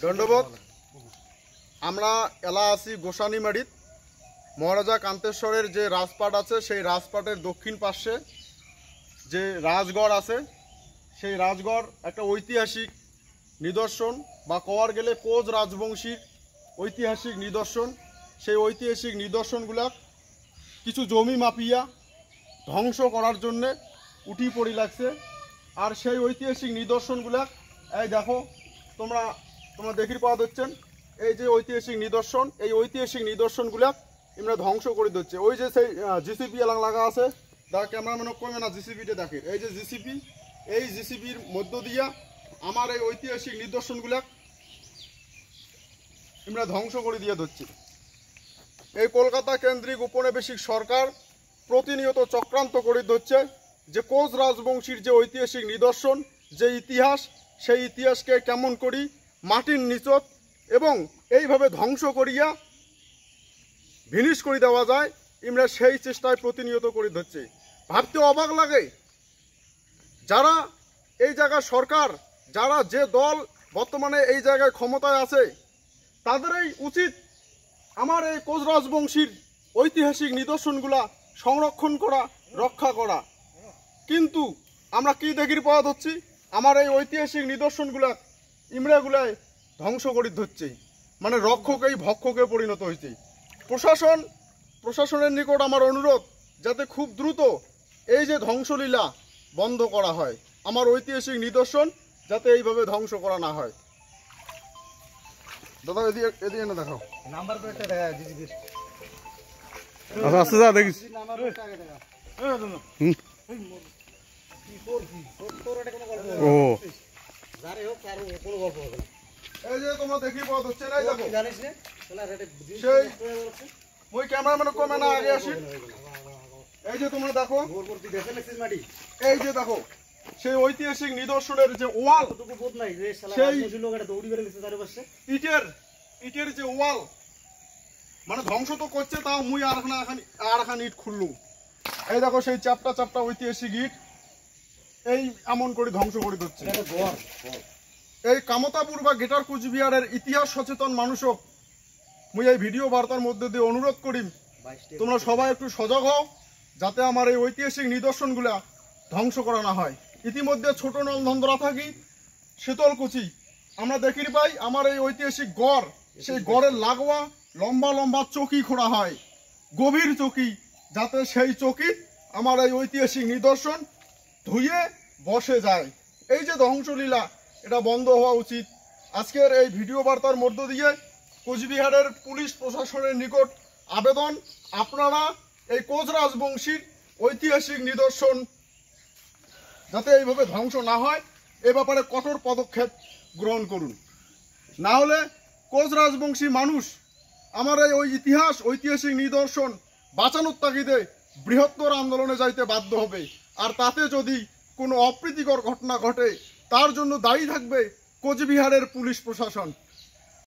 দণ্ডবোধ। আমরা এলা আছি গোসানিমারিত। মহারাজা কান্তেশ্বরের যে রাজপাট আছে সেই রাজপাটের দক্ষিণ পাশে যে রাজগড় আছে সেই রাজগড় একটা ঐতিহাসিক নিদর্শন বা কওয়ার গেলে কোচ রাজবংশীর ঐতিহাসিক নিদর্শন। সেই ঐতিহাসিক নিদর্শনগুলা কিছু জমি মাপিয়া ধ্বংস করার জন্যে উঠি পড়ি লাগছে। আর সেই ঐতিহাসিক নিদর্শনগুলা এই দেখো তোমরা দেখি পাওয়া যাচ্ছেন। এই যে ঐতিহাসিক নিদর্শন, এই ঐতিহাসিক নিদর্শনগুলা আমরা ধ্বংস করে দিচ্ছে। ওই যে সেই জিসিপি এলাং লাগা আছে, তার ক্যামেরাম্যান কমে না জিসিপিটা দেখে। এই যে জিসিপি, এই জিসিপির মধ্য দিয়া আমার এই ঐতিহাসিক নিদর্শনগুলা আমরা ধ্বংস করে দিয়ে দিচ্ছি। এই কলকাতা কেন্দ্রিক উপনিবেশিক সরকার প্রতিনিয়ত চক্রান্ত করে দিচ্ছে যে কোচ রাজবংশীর যে ঐতিহাসিক নিদর্শন, যে ইতিহাস, সেই ইতিহাসকে কেমন করি মাটির নিচত এবং এইভাবে ধ্বংস করিয়া ভিনিশ করে দেওয়া যায়, আমরা সেই চেষ্টায় প্রতিনিয়ত করে ধরছি। ভাবতে অবাক লাগে, যারা এই জায়গার সরকার, যারা যে দল বর্তমানে এই জায়গায় ক্ষমতায় আছে, তাদেরই উচিত আমার এই কোচ রাজবংশীর ঐতিহাসিক নিদর্শনগুলা সংরক্ষণ করা, রক্ষা করা। কিন্তু আমরা কি দেখির পাওয়া ধরছি, আমার এই ঐতিহাসিক নিদর্শনগুলা ইমরাগুলায় ধ্বংস করে ধরছে, মানে রক্ষকেই ভক্ষকে পরিণত হয়েছে। প্রশাসনের নিকট আমার অনুরোধ যাতে খুব দ্রুত এই যে ধ্বংসলীলা বন্ধ করা হয়, আমার ঐতিহাসিক নিদর্শন যাতে এইভাবে ধ্বংস করা না হয়। দাদা এদিকে না দেখাও নাম্বার প্লেটটা দেখা জিজিবির। আচ্ছা আচ্ছা যা দেখিস নাম্বার প্লেটটা আগে দেখা। ও যারে হোক তার কোনো গল্প হবে না। এই যে তোমরা দেখি পাওয়া যাচ্ছে না, এই দেখো জানিস না তাহলে রেটে সেই ওই ক্যামেরাম্যান কমে না আগে আসি। এই যে তোমরা দেখো গোরপতি দেখে নেছিস মাটি, এই যে দেখো সেই ঐতিহাসিক নিদর্শনের যে ওয়াল, সেই ইটের যে ওয়াল, মানে ধ্বংস তো করছে, তাও মুই আর এখন ইট খুললু। এই দেখো সেই চাপটা ঐতিহাসিক ইট এই এমন করে ধ্বংস করে দিচ্ছে। এই কামতাপুর বা গেটার কুচবিহারের ইতিহাস সচেতন মানুষও মুই এই ভিডিও বার্তার মধ্যে দিয়ে অনুরোধ করি, তোমরা সবাই একটু সজাগ হও যাতে আমার এই ঐতিহাসিক নিদর্শনগুলা ধ্বংস করা না হয়। ইতিমধ্যে ছোট নলধন্দরা থাকি শীতলকুচি আমরা দেখি পাই আমার এই ঐতিহাসিক গড়, সেই গড়ের লাগোয়া লম্বা লম্বা চকি খোঁড়া হয়, গভীর চকি, যাতে সেই চকি আমার এই ঐতিহাসিক নিদর্শন ধুয়ে বসে যায়। এই যে ধ্বংসলীলা, এটা বন্ধ হওয়া উচিত। আজকের এই ভিডিও বার্তার মধ্য দিয়ে কোচবিহারের পুলিশ প্রশাসনের নিকট আবেদন, আপনারা এই কোচ রাজবংশীর ঐতিহাসিক নিদর্শন যাতে এইভাবে ধ্বংস না হয় এ ব্যাপারে কঠোর পদক্ষেপ গ্রহণ করুন। না হলে কোচ রাজবংশী মানুষ আমার এই ইতিহাস, ঐতিহাসিক নিদর্শন বাঁচানোর তাগিদে বৃহত্তর আন্দোলনে যাইতে বাধ্য হবে। আর তাতে যদি কোনো অপ্রীতিকর ঘটনা ঘটে, তার জন্য দায়ী থাকবে কোচবিহারের পুলিশ প্রশাসন।